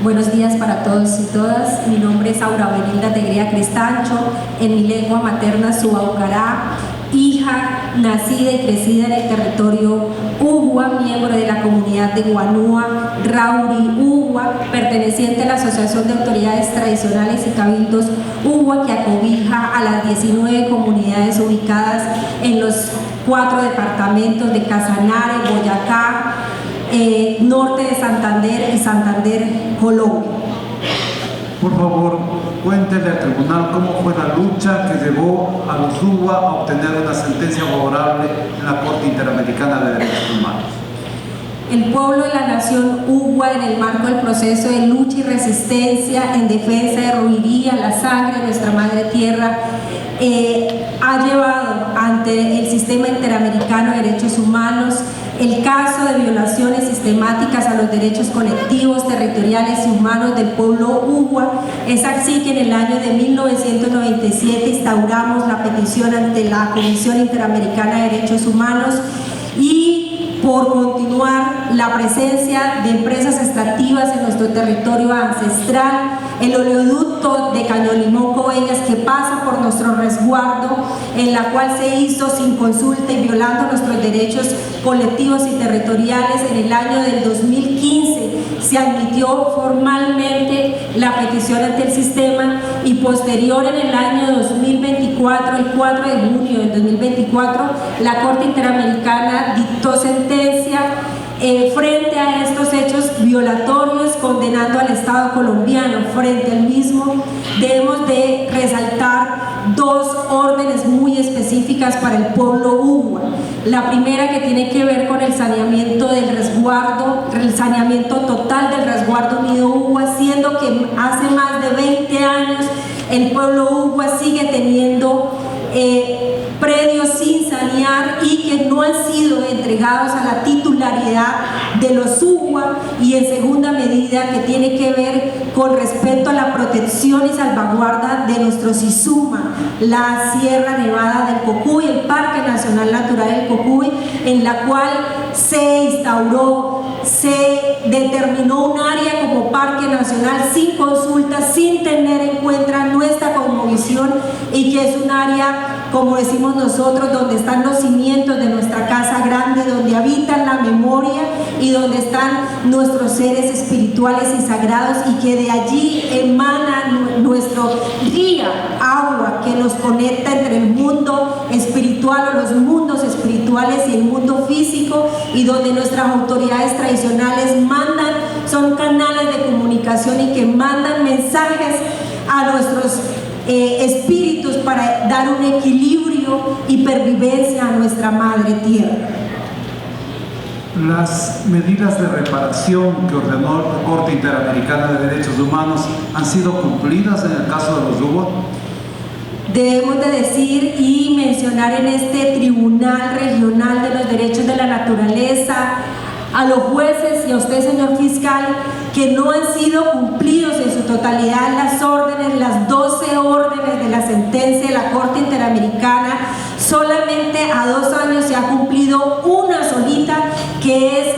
Buenos días para todos y todas. Mi nombre es Aura Benilda Tegría Cristancho, en mi lengua materna Subaucará, hija nacida y crecida en el territorio Ugua, miembro de la comunidad de Guanúa, Rauri Ugua, perteneciente a la Asociación de Autoridades Tradicionales y Cabildos Ugua, que acobija a las 19 comunidades ubicadas en los 4 departamentos de Casanare, Boyacá, norte de Santander y Santander, Colombia. Por favor, cuéntele al tribunal cómo fue la lucha que llevó a los Ugua a obtener una sentencia favorable en la Corte Interamericana de Derechos Humanos. El pueblo y la nación Ugua, en el marco del proceso de lucha y resistencia en defensa de Ruiría, la sangre de nuestra madre tierra, ha llevado ante el sistema interamericano de derechos humanos el caso de violaciones sistemáticas a los derechos colectivos, territoriales y humanos del pueblo Ugua. Es así que en el año de 1997 instauramos la petición ante la Comisión Interamericana de Derechos Humanos y por continuar la presencia de empresas extractivas en nuestro territorio ancestral, el oleoducto de Caño-Limón Coveñas, que pasa por nuestro resguardo, en la cual se hizo sin consulta y violando nuestros derechos colectivos y territoriales. En el año del 2015 se admitió formalmente la petición ante el sistema y posterior, en el año 2024, el 4 de junio del 2024, la Corte Interamericana dictó sentencia frente a estos hechos violatorios, condenando al Estado colombiano. Frente al mismo, debemos de resaltar 2 órdenes muy específicas para el pueblo Ugua. La primera, que tiene que ver con el saneamiento del resguardo, el saneamiento total del resguardo Nido Ugua, siendo que hace más de 20 años el pueblo Ugua sigue teniendo predios sin sanear y que no han sido entregados a la titularidad de los Ugua. Y en segunda medida, que tiene que ver con respecto a la protección y salvaguarda de nuestro Sisuma, la Sierra Nevada del Cocuy, el Parque Nacional Natural del Cocuy, en la cual se instauró, se determinó un área como parque nacional sin consulta, sin tener en cuenta nuestra cosmovisión, y que es un área, como decimos nosotros, donde están los cimientos de nuestra casa grande, donde habitan la memoria y donde están nuestros seres espirituales y sagrados, y que de allí emana nuestro río, agua, que nos conecta entre el mundo espiritual o los mundos espirituales y el mundo físico, y donde nuestras autoridades tradicionales mandan, son canales de comunicación y que mandan mensajes a nuestros espíritus para dar un equilibrio y pervivencia a nuestra madre tierra. Las medidas de reparación que ordenó la Corte Interamericana de Derechos Humanos han sido cumplidas en el caso de los Ugua. Debemos de decir y mencionar en este Tribunal Regional de los Derechos de la Naturaleza a los jueces y a usted, señor fiscal, que no han sido cumplidos en su totalidad las órdenes, las 12 órdenes de la sentencia de la Corte Interamericana. Solamente a 2 años se ha cumplido una solita, que es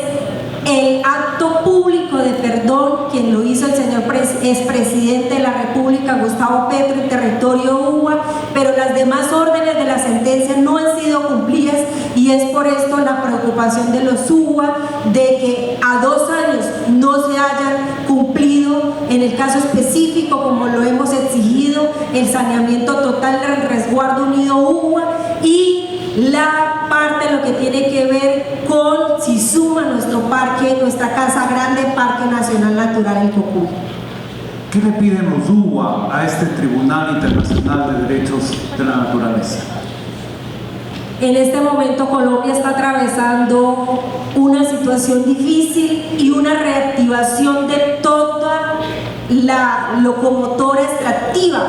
el acto público de perdón, quien lo hizo el señor expresidente de la República, Gustavo Petro, en territorio Ugua, pero las demás órdenes de la sentencia no han sido cumplidas, y es por esto la preocupación de los Ugua de que a 2 años no se hayan cumplido, en el caso específico, como lo hemos exigido, el saneamiento total del resguardo Nido Ugua y la parte de lo que tiene que ver con Sisuma, nuestro parque, nuestra casa grande, Parque Nacional Natural El Cocuy. ¿Qué le piden los Ugua a este Tribunal Internacional de Derechos de la Naturaleza? En este momento Colombia está atravesando una situación difícil y una reactivación de toda la locomotora extractiva.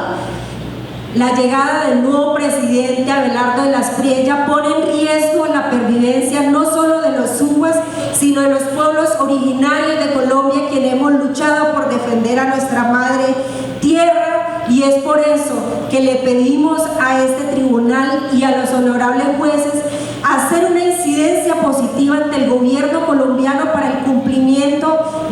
La llegada del nuevo presidente Abelardo de las Priella pone en riesgo la pervivencia no solo de los Uguas, sino de los pueblos originarios de Colombia, quienes hemos luchado por defender a nuestra madre tierra, y es por eso que le pedimos a este tribunal y a los honorables jueces hacer una incidencia positiva ante el gobierno colombiano para el cumplimiento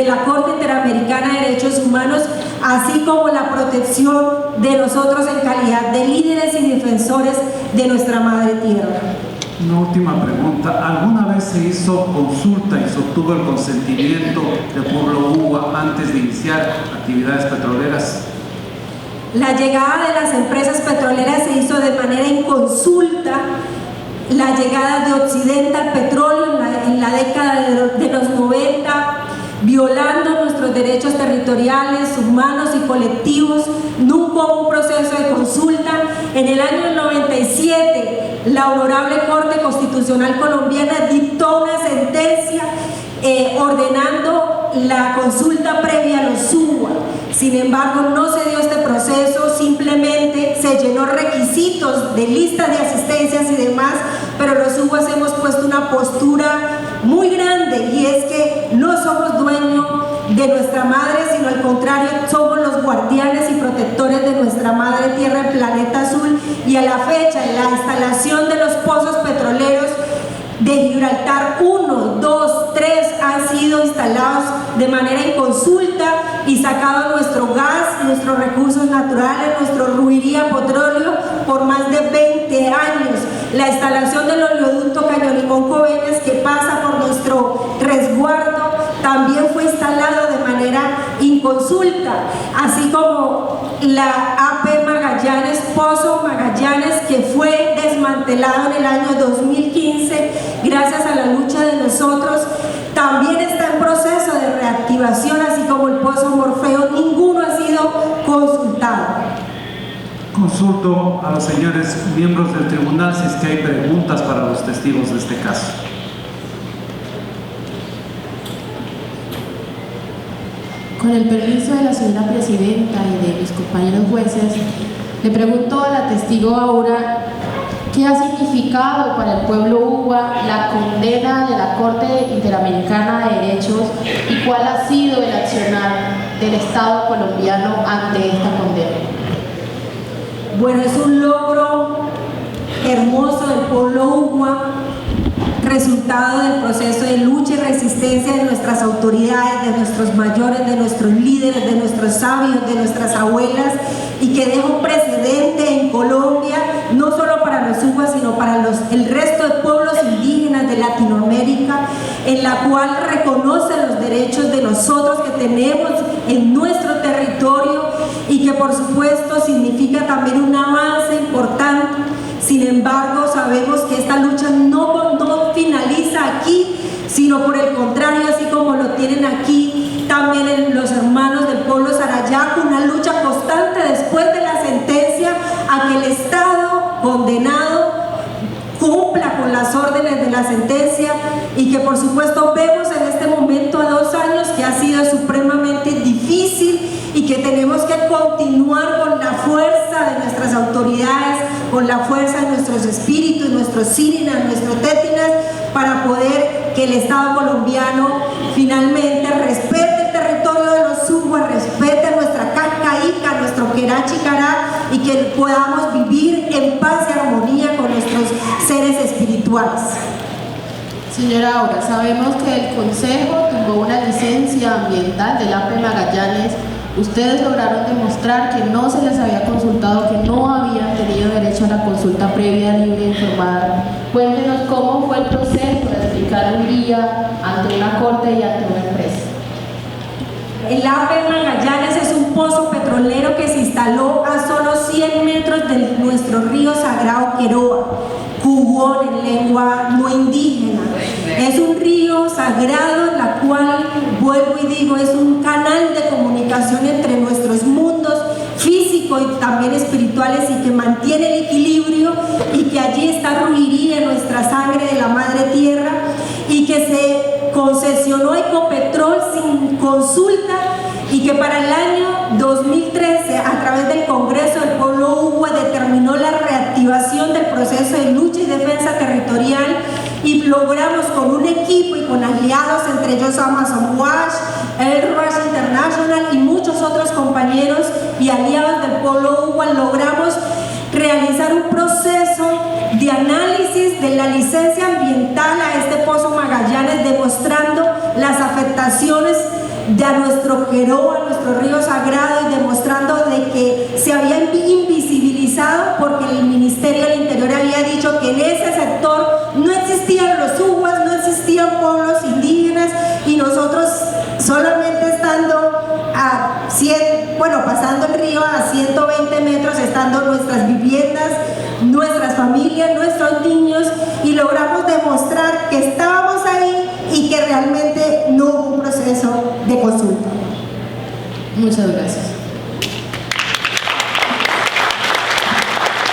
la Corte Interamericana de Derechos Humanos, así como la protección de nosotros en calidad de líderes y defensores de nuestra madre tierra. Una última pregunta. ¿Alguna vez se hizo consulta y se obtuvo el consentimiento del pueblo Uwa antes de iniciar actividades petroleras? La llegada de las empresas petroleras se hizo de manera inconsulta. La llegada de Occidente al petróleo en la década de los 90, violando nuestros derechos territoriales, humanos y colectivos. Nunca hubo un proceso de consulta. En el año 97, la Honorable Corte Constitucional Colombiana dictó una sentencia ordenando la consulta previa a los UWA. Sin embargo, no se dio este proceso, simplemente se llenó requisitos de listas de asistencias y demás, pero los UWAs hemos puesto una postura muy grande, y es que no somos dueños de nuestra madre, sino al contrario, somos los guardianes y protectores de nuestra madre tierra, el planeta azul. Y a la fecha, la instalación de los pozos petroleros de Gibraltar 1, 2, 3 han sido instalados de manera inconsulta y sacado nuestro gas, nuestros recursos naturales, nuestro ruiría petróleo por más de 20 años. La instalación del oleoducto Caño Limón Coveñas, que pasa por nuestro resguardo, también fue instalado de manera inconsulta, así como la AP Magallanes, Pozo Magallanes, que fue desmantelado en el año 2015 gracias a la lucha de nosotros, también está en proceso de reactivación, así como el Pozo Morfeo. Ninguno ha sido consultado. Consulto a los señores miembros del tribunal si es que hay preguntas para los testigos de este caso. Con el permiso de la señora presidenta y de mis compañeros jueces, le pregunto a la testigo Aura, ¿qué ha significado para el pueblo Uwa la condena de la Corte Interamericana de Derechos y cuál ha sido el accionar del Estado colombiano ante esta condena? Bueno, es un logro hermoso del pueblo Uwa, resultado del proceso de lucha y resistencia de nuestras autoridades, de nuestros mayores, de nuestros líderes, de nuestros sabios, de nuestras abuelas, y que deja un precedente en Colombia, no solo para los Uwa, sino para el resto de pueblos indígenas de Latinoamérica, en la cual reconoce los derechos de nosotros que tenemos en nuestro territorio, y que por supuesto significa también un avance importante. Sin embargo, sabemos que esta lucha no finaliza aquí, sino por el contrario, así como lo tienen aquí también los hermanos del pueblo Sarayaco, una lucha constante después de la sentencia a que el Estado condenado cumpla con las órdenes de la sentencia, y que por supuesto vemos en este momento a 2 años que ha sido supremamente difícil, y que tenemos que continuar con la fuerza de nuestras autoridades, con la fuerza de nuestros espíritus, nuestros sírinas, nuestros tétinas, para poder que el Estado colombiano finalmente respete el territorio de los Uwa, respete nuestra Cacaíca, nuestro Querachicará, y que podamos vivir en paz y armonía con nuestros seres espirituales. Señora Aura, sabemos que el Consejo tuvo una licencia ambiental del AP Magallanes. Ustedes lograron demostrar que no se les había consultado, que no habían tenido derecho a la consulta previa, libre e informada. Cuéntenos cómo fue el proceso de explicar un día ante una corte y ante una empresa. El AP Magallanes es un pozo petrolero que se instaló a solo 100 metros de nuestro río sagrado Queroa, Cubón en lengua no indígena. Es un río sagrado en la cual, vuelvo y digo, es un canal de comunicación entre nuestros mundos físicos y también espirituales, y que mantiene el equilibrio, y que allí está ruiría nuestra sangre de la madre tierra, y que se concesionó Ecopetrol sin consulta, y que para el año 2013, a través del Congreso del Pueblo Uwa, determinó la reactivación del proceso de lucha y defensa territorial, y logramos con un equipo y con aliados, entre ellos Amazon Watch, el Rush International y muchos otros compañeros y aliados del pueblo Uwa, logramos realizar un proceso de análisis de la licencia ambiental a este pozo Magallanes, demostrando las afectaciones a nuestro Queró, a nuestro río sagrado, y demostrando de que se había invisibilizado porque el Ministerio del Interior había dicho que en ese sector no existían los uguas, no existían pueblos indígenas, y nosotros solamente estando a 100, bueno, pasando el río a 120 metros, estando nuestras viviendas, nuestras familias, nuestros niños, y logramos demostrar que estábamos ahí y que realmente no hubo un proceso de consulta. Muchas gracias.